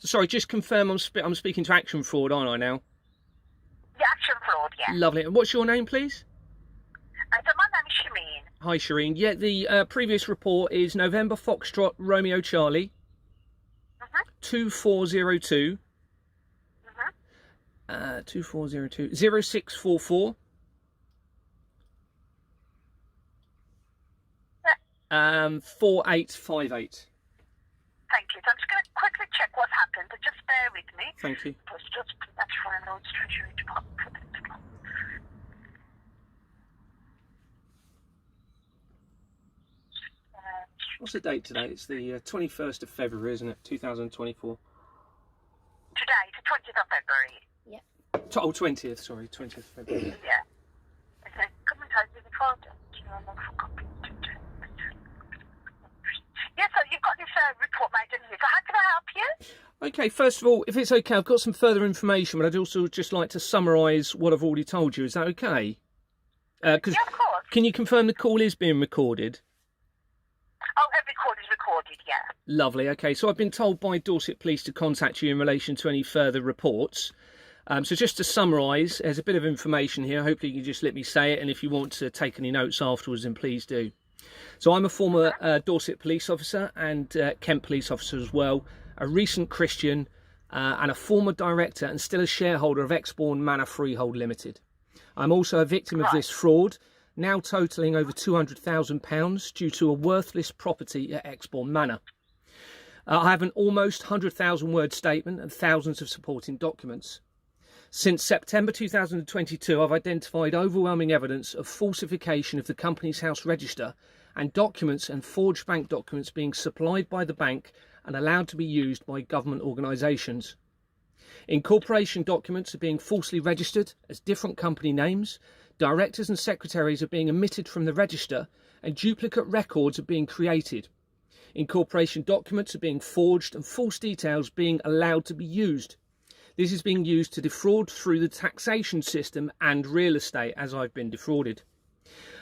Sorry, just confirm I'm speaking to Action Fraud, aren't I now? The action fraud, yeah. Lovely. And what's your name, please? So my name is Shireen. Hi, Shireen. Yeah, the previous report is November Foxtrot Romeo Charlie 2402 2402 0644 4858. Thank you. So I'm just going to quickly check what's happened. So just bear with me. Thank you. That's for an old Treasury Department. What's the date today? It's the 21st of February, isn't it? 2024. Today, the 20th of February. Oh, 20th, sorry, 20th of February. Yeah. It says, commentate with the folder. Yeah, so you've got this report made in here. So how can I help you? Okay, first of all, if it's okay, I've got some further information, but I'd also just like to summarise what I've already told you. Is that okay? Yeah, of course. Can you confirm the call is being recorded? Oh, every call is recorded, yeah. Lovely. Okay, so I've been told by Dorset Police to contact you in relation to any further reports. So just to summarise, there's a bit of information here. Hopefully you can just let me say it, and if you want to take any notes afterwards, then please do. So I'm a former Dorset police officer and Kent police officer as well, a recent Christian and a former director and still a shareholder of Exbourne Manor Freehold Limited. I'm also a victim of this fraud, now totalling over £200,000 due to a worthless property at Exbourne Manor. I have an almost 100,000 word statement and thousands of supporting documents. Since September 2022, I've identified overwhelming evidence of falsification of the company's house register and documents and forged bank documents being supplied by the bank and allowed to be used by government organisations. Incorporation documents are being falsely registered as different company names, directors and secretaries are being omitted from the register, and duplicate records are being created. Incorporation documents are being forged and false details being allowed to be used. This is being used to defraud through the taxation system and real estate, as I've been defrauded.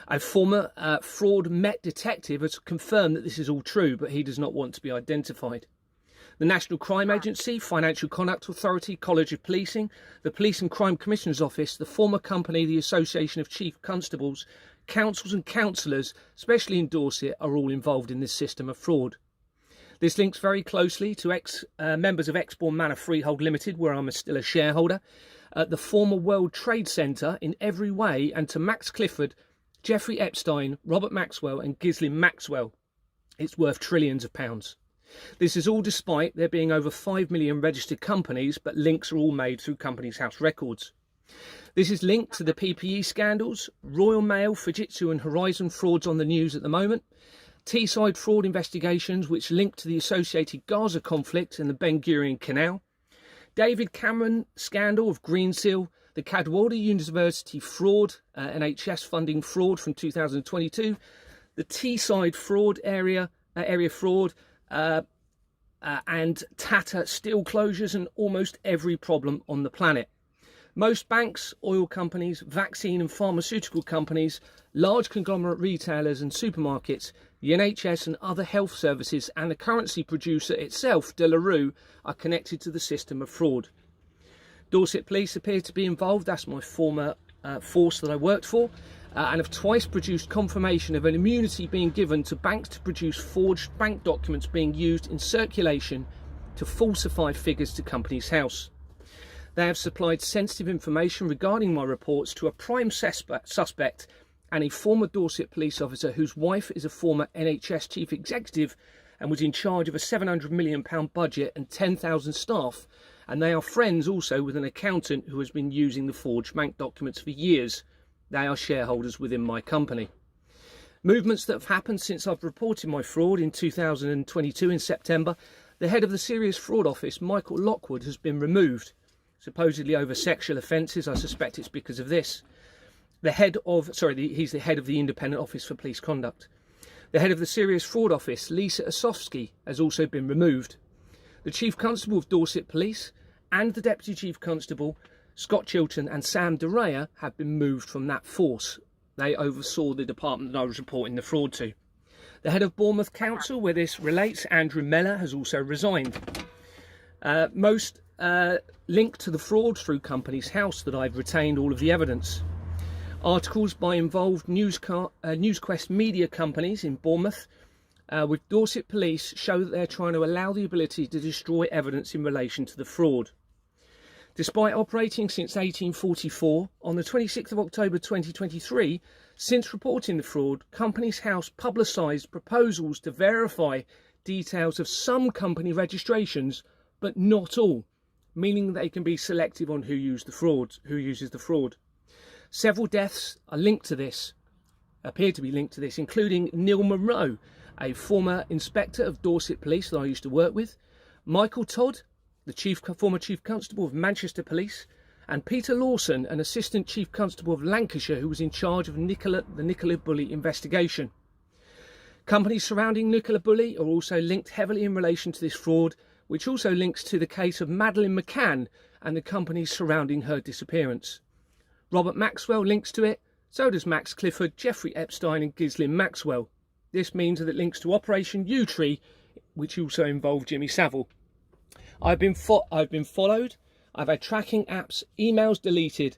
A former fraud Met detective has confirmed that this is all true, but he does not want to be identified. The National Crime Agency, Financial Conduct Authority, College of Policing, the Police and Crime Commissioner's Office, the former company, the Association of Chief Constables, councils and councillors, especially in Dorset, are all involved in this system of fraud. This links very closely to members of Exbourne Manor Freehold Limited, where I'm still a shareholder, at the former World Trade Centre in every way, and to Max Clifford, Jeffrey Epstein, Robert Maxwell and Ghislaine Maxwell. It's worth trillions of pounds. This is all despite there being over 5 million registered companies, but links are all made through Companies House records. This is linked to the PPE scandals, Royal Mail, Fujitsu and Horizon frauds on the news at the moment, Teesside fraud investigations which link to the associated Gaza conflict and the Ben Gurion Canal, David Cameron scandal of Greensill, the Cadwallader University fraud, NHS funding fraud from 2022, the Teesside fraud area fraud, and Tata steel closures, and almost every problem on the planet. Most banks, oil companies, vaccine and pharmaceutical companies, large conglomerate retailers and supermarkets, the NHS and other health services, and the currency producer itself, De La Rue, are connected to the system of fraud. Dorset Police appear to be involved. That's my former force that I worked for, and have twice produced confirmation of an immunity being given to banks to produce forged bank documents being used in circulation to falsify figures to Companies House. They have supplied sensitive information regarding my reports to a prime suspect and a former Dorset police officer whose wife is a former NHS chief executive and was in charge of a £700 million budget and 10,000 staff, and they are friends also with an accountant who has been using the forged bank documents for years. They are shareholders within my company. Movements that have happened since I've reported my fraud in 2022 in September. The head of the Serious Fraud Office, Michael Lockwood, has been removed, supposedly over sexual offences. I suspect it's because of this. He's the head of the Independent Office for Police Conduct. The head of the Serious Fraud Office, Lisa Osofsky, has also been removed. The Chief Constable of Dorset Police and the Deputy Chief Constable, Scott Chilton and Sam DeRaya, have been moved from that force. They oversaw the department that I was reporting the fraud to. The head of Bournemouth Council, where this relates, Andrew Mellor, has also resigned. Most linked to the fraud through Companies House that I've retained all of the evidence. Articles by involved Newsquest media companies in Bournemouth with Dorset Police show that they're trying to allow the ability to destroy evidence in relation to the fraud. Despite operating since 1844, on the 26th of October 2023, since reporting the fraud, Companies House publicised proposals to verify details of some company registrations, but not all, meaning they can be selective on who uses the fraud. Several deaths are linked to this, appear to be linked to this, including Neil Monroe, a former inspector of Dorset Police that I used to work with, Michael Todd, the former Chief Constable of Manchester Police, and Peter Lawson, an Assistant Chief Constable of Lancashire who was in charge of the Nicola Bulley investigation. Companies surrounding Nicola Bulley are also linked heavily in relation to this fraud, which also links to the case of Madeleine McCann and the companies surrounding her disappearance. Robert Maxwell links to it, so does Max Clifford, Jeffrey Epstein and Ghislaine Maxwell. This means that it links to Operation U-Tree, which also involved Jimmy Savile. I've been followed, I've had tracking apps, emails deleted,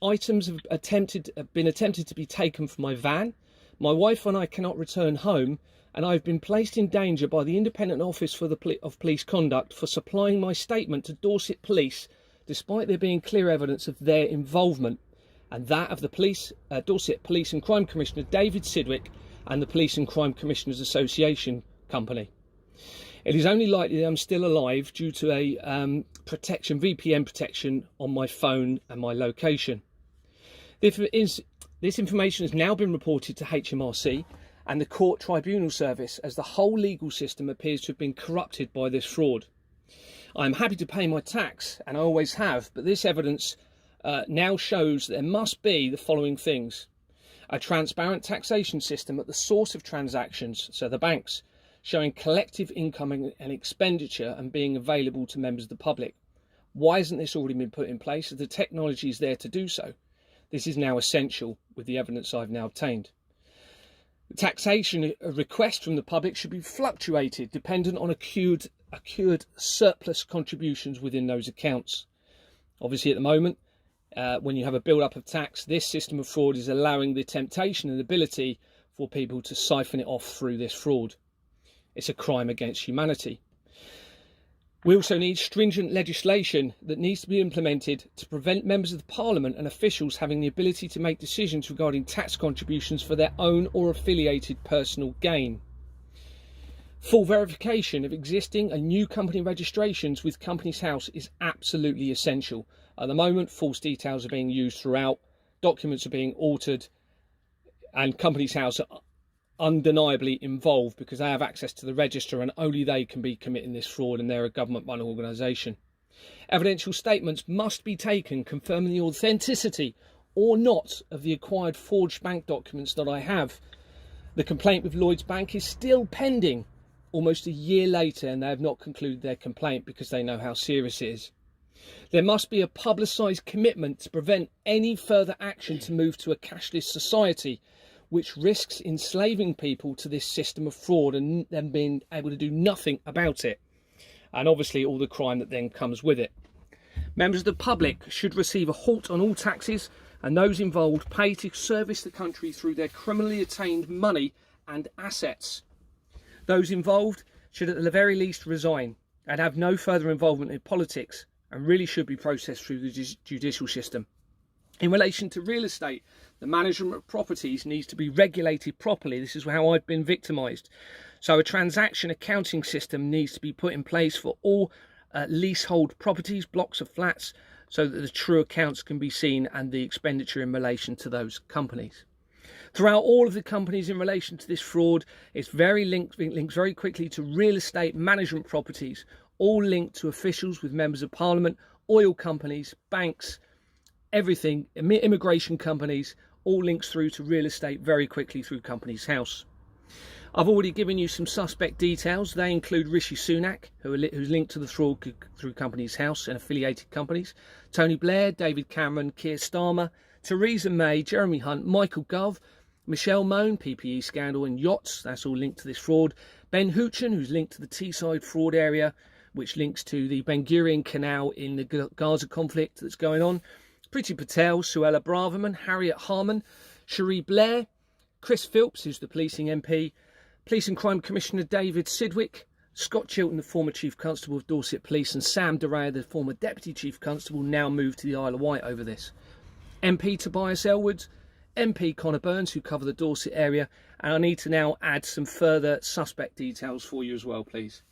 items have been attempted to be taken from my van, my wife and I cannot return home, and I've been placed in danger by the Independent Office of Police Conduct for supplying my statement to Dorset Police, despite there being clear evidence of their involvement, and that of the Dorset Police and Crime Commissioner David Sidwick and the Police and Crime Commissioners Association Company. It is only likely that I'm still alive due to a VPN protection on my phone and my location. This information has now been reported to HMRC and the Court Tribunal Service, as the whole legal system appears to have been corrupted by this fraud. I am happy to pay my tax, and I always have, but this evidence now shows that there must be the following things: a transparent taxation system at the source of transactions, so the banks, showing collective income and expenditure and being available to members of the public. Why hasn't this already been put in place? The technology is there to do so. This is now essential with the evidence I've now obtained. The taxation request from the public should be fluctuated dependent on accrued surplus contributions within those accounts. Obviously, at the moment, when you have a build-up of tax, this system of fraud is allowing the temptation and ability for people to siphon it off through this fraud. It's a crime against humanity. We also need stringent legislation that needs to be implemented to prevent members of the Parliament and officials having the ability to make decisions regarding tax contributions for their own or affiliated personal gain. Full verification of existing and new company registrations with Companies House is absolutely essential. At the moment, false details are being used throughout, documents are being altered, and Companies House are undeniably involved because they have access to the register and only they can be committing this fraud, and they're a government-run organisation. Evidential statements must be taken confirming the authenticity or not of the acquired forged bank documents that I have. The complaint with Lloyds Bank is still pending almost a year later, and they have not concluded their complaint because they know how serious it is. There must be a publicised commitment to prevent any further action to move to a cashless society, which risks enslaving people to this system of fraud and them being able to do nothing about it. And obviously all the crime that then comes with it. Members of the public should receive a halt on all taxes, and those involved pay to service the country through their criminally attained money and assets. Those involved should at the very least resign and have no further involvement in politics, and really should be processed through the judicial system. In relation to real estate, the management of properties needs to be regulated properly. This is how I've been victimised. So a transaction accounting system needs to be put in place for all leasehold properties, blocks of flats, so that the true accounts can be seen and the expenditure in relation to those companies. Throughout all of the companies in relation to this fraud, it's links very quickly to real estate management properties, all linked to officials with members of Parliament, oil companies, banks, everything, immigration companies, all links through to real estate very quickly through Companies House. I've already given you some suspect details. They include Rishi Sunak, who's linked to the fraud through Companies House and affiliated companies, Tony Blair, David Cameron, Keir Starmer, Theresa May, Jeremy Hunt, Michael Gove, Michelle Mone, PPE scandal and yachts, that's all linked to this fraud, Ben Hoochin, who's linked to the Teesside fraud area. which links to the Ben Gurion Canal in the Gaza conflict that's going on. Priti Patel, Suella Braverman, Harriet Harman, Cherie Blair, Chris Philps, who's the policing MP, Police and Crime Commissioner David Sidwick, Scott Chilton, the former Chief Constable of Dorset Police, and Sam Duraya, the former Deputy Chief Constable, now moved to the Isle of Wight over this. MP Tobias Elwood, MP Connor Burns, who cover the Dorset area, and I need to now add some further suspect details for you as well, please.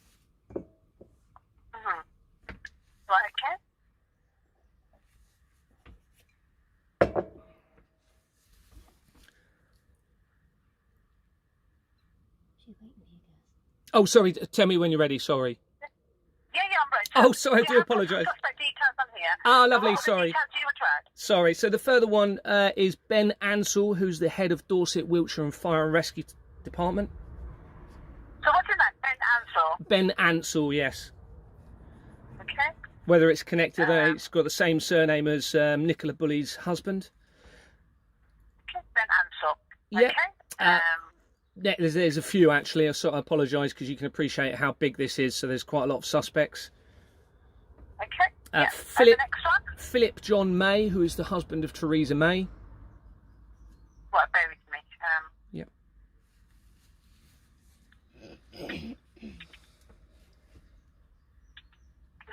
Mm-hmm. Right, okay. Oh, sorry, tell me when you're ready, sorry. Yeah, I'm ready. Oh, sorry, I do apologise. Suspect details on here. Ah, lovely, What sorry. details do you attract? Sorry, so the further one is Ben Ansell, who's the head of Dorset, Wiltshire and Fire and Rescue Department. So what's in that? Ben Ansell? Ben Ansell, yes. Okay. Whether it's connected, it's got the same surname as Nicola Bulley's husband. Okay, Ben Ansell. Yeah. Okay. Yeah, there's a few actually. I apologise because you can appreciate how big this is. So there's quite a lot of suspects. Okay. Yeah. Philip, and the next one? Philip John May, who is the husband of Theresa May. Right, bear with me. Yep. Is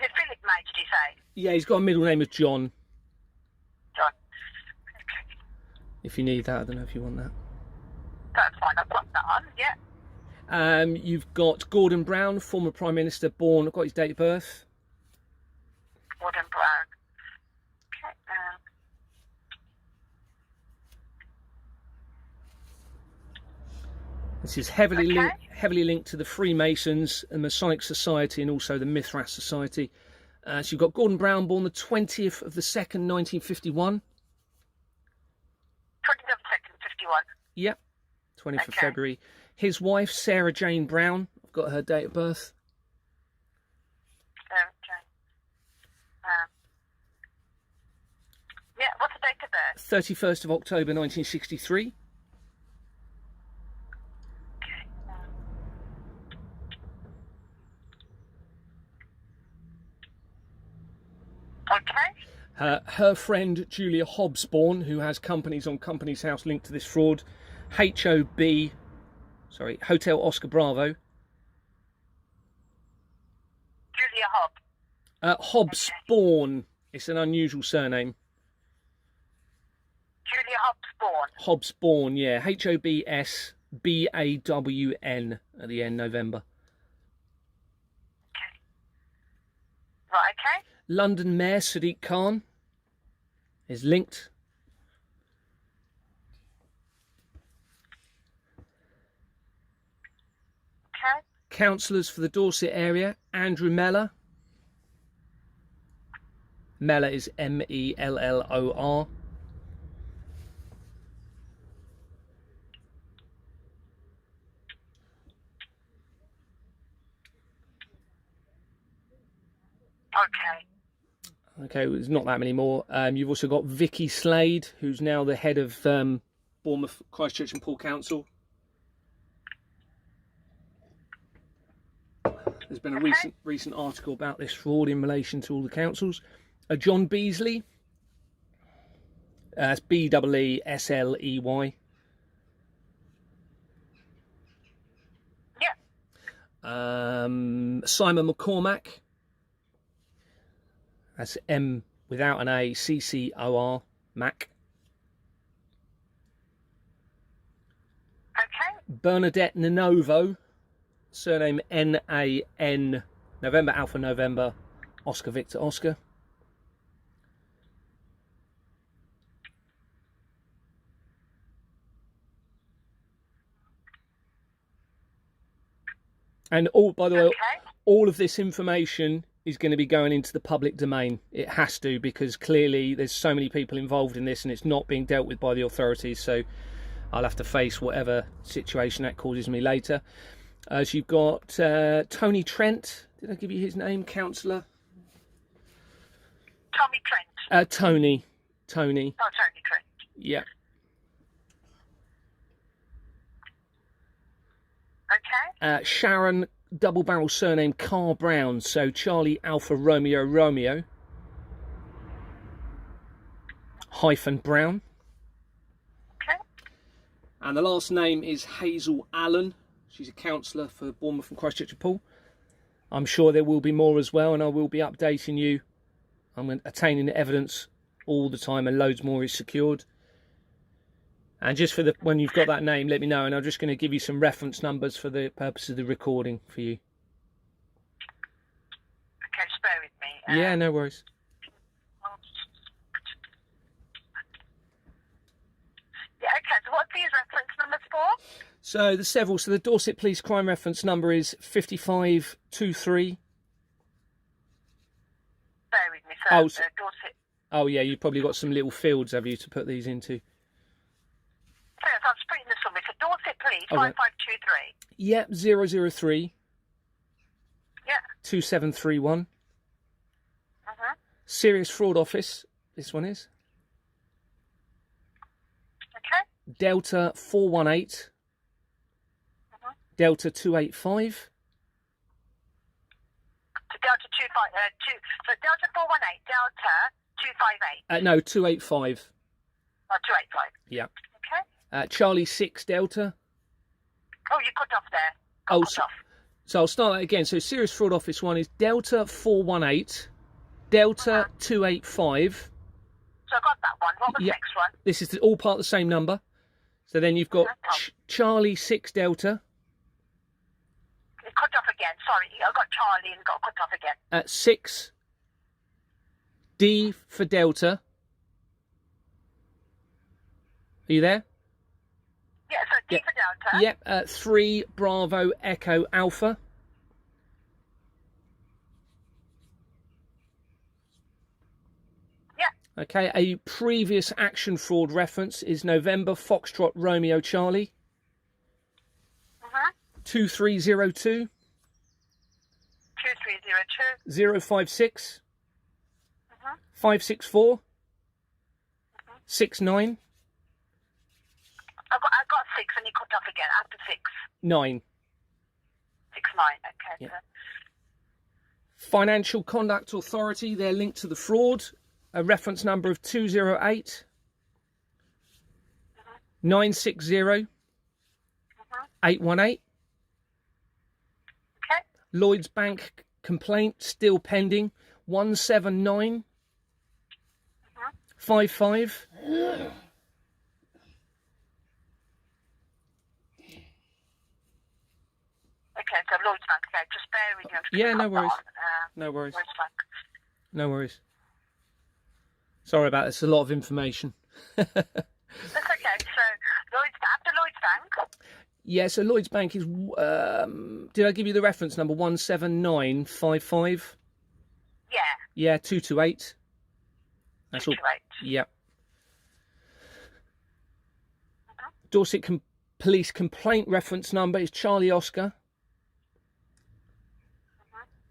it Philip May, did you say? Yeah, he's got a middle name of John. John. Okay. If you need that, I don't know if you want that. That's fine, I've got that on, yeah. You've got Gordon Brown, former Prime Minister, born, I've got his date of birth. Gordon Brown. Okay. This is heavily linked to the Freemasons, the Masonic Society, and also the Mithras Society. So you've got Gordon Brown, born the 20th of the 2nd, 1951. 20th of 2nd, 51. Yep, 20th of February. His wife, Sarah Jane Brown, I've got her date of birth. Sarah Jane. Yeah, what's the date of birth? 31st of October, 1963. Okay. Her friend Julia Hobsbawm, who has companies on Companies House linked to this fraud. Hotel Oscar Bravo. Julia Hobb. Hobsbawm. Okay. It's an unusual surname. Julia Hobsbawm. Hobsbawm, yeah. Hobsbawn at the end, November. Okay. Right, okay. London Mayor Sadiq Khan is linked. Okay. Councillors for the Dorset area, Andrew Mellor. Mellor is Mellor. Okay, there's not that many more. You've also got Vicky Slade, who's now the head of Bournemouth, Christchurch and Poole Council. There's been a recent article about this fraud in relation to all the councils. John Beasley. That's Beesley. Yeah. Simon McCormack. That's M without an A, CCOR, Mac. Okay. Bernadette Nanovo, surname N-A-N, November Alpha November, Oscar Victor Oscar. And by the way, all of this information is going to be going into the public domain. It has to, because clearly there's so many people involved in this and it's not being dealt with by the authorities, so I'll have to face whatever situation that causes me later. So you've got Tony Trent. Did I give you his name? Councillor? Tommy Trent. Tony. Oh, Tony Trent. Yeah. Okay. Sharon double barrel surname Carl Brown, so Charlie Alpha Romeo Romeo hyphen Brown. Okay. And the last name is Hazel Allen. She's a counsellor for Bournemouth and Christchurch and Poole. I'm sure there will be more as well, and I will be updating you. I'm attaining the evidence all the time, and loads more is secured. And just for when you've got that name, let me know, and I'm just going to give you some reference numbers for the purpose of the recording for you. Okay, just bear with me. Yeah, no worries. Yeah, okay, so what's these reference numbers for? So the Dorset Police crime reference number is 5523. Bear with me, so Oh, Dorset. Oh yeah, you've probably got some little fields, have you, to put these into? Yes, I'm just putting this on me. So Dorset Police, Okay. 5523. Yep, 003 Yeah. 2731. Mm-hmm. Serious Fraud Office, this one is. Okay. Delta 418. Mm-hmm. Delta 285. So Delta 252. So Delta 418, Delta 258. No, 285. Oh, 285. Yeah. Okay. Charlie 6 Delta. Oh, you cut off there. Oh, Cut off. So I'll start that again. So Serious Fraud Office one is Delta 418, Delta 285. So I got that one. What was the Yeah. next one? This is all part of the same number. So then you've got Charlie 6 Delta, It cut off again. Sorry, I got Charlie and got cut off again. 6 D for Delta. Are you there? Yeah, so D for Delta. Yep. 3 Bravo Echo Alpha. Yeah. Okay. A previous action fraud reference is November Foxtrot Romeo Charlie. Mm-hmm. 2302 2302. 056 Mm-hmm. 564 69 I got 6 and you cut off again after 6. 9. 6, 9. Okay. Yeah. So, Financial Conduct Authority, they're linked to the fraud. A reference number of 208 960 818. okay. Lloyds Bank complaint still pending 179 55. Okay, so Lloyds Bank. Okay, just bear with me. I'm just Yeah, gonna no cut worries. that on. No worries. Lloyds Bank. No worries. Sorry about this. A lot of information. That's okay. So Lloyds after Lloyds Bank. Yeah, so Lloyds Bank is. Did I give you the reference number 17955? Yeah. Yeah, 228. That's all. 228. Yeah. Dorset Police complaint reference number is Charlie Oscar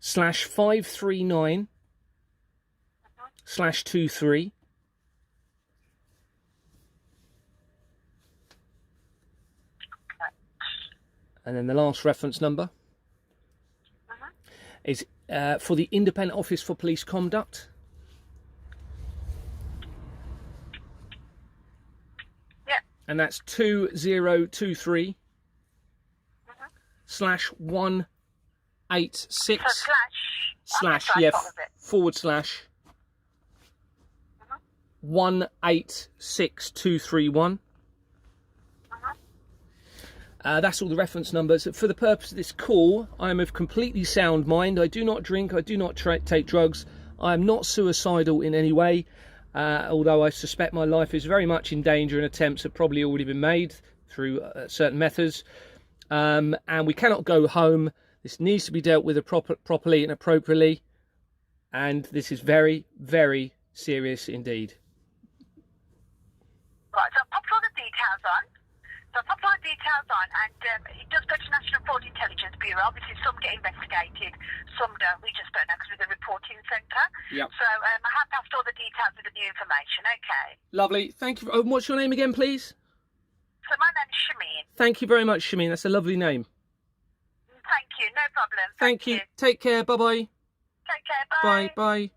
/539 /23. And then the last reference number is for the Independent Office for Police Conduct. Yeah. And that's 2023 /186 So slash. / yeah, what was it? / 186231. That's all the reference numbers. For the purpose of this call, I am of completely sound mind. I do not drink, I do not take drugs. I am not suicidal in any way, although I suspect my life is very much in danger and attempts have probably already been made through certain methods. And we cannot go home. This needs to be dealt with properly and appropriately. And this is very, very serious indeed. Right, so I'll pop all the details on. And it does go to National Fraud Intelligence Bureau. Obviously, some get investigated, some don't. We just don't know because we're the reporting centre. Yep. So I have passed all the details with the new information. Okay. Lovely. Thank you. What's your name again, please? So my name is Shameen. Thank you very much, Shameen. That's a lovely name. Thank you. you. No problem. Thank you. Take care. Bye-bye. Take care. Bye. Bye. Bye.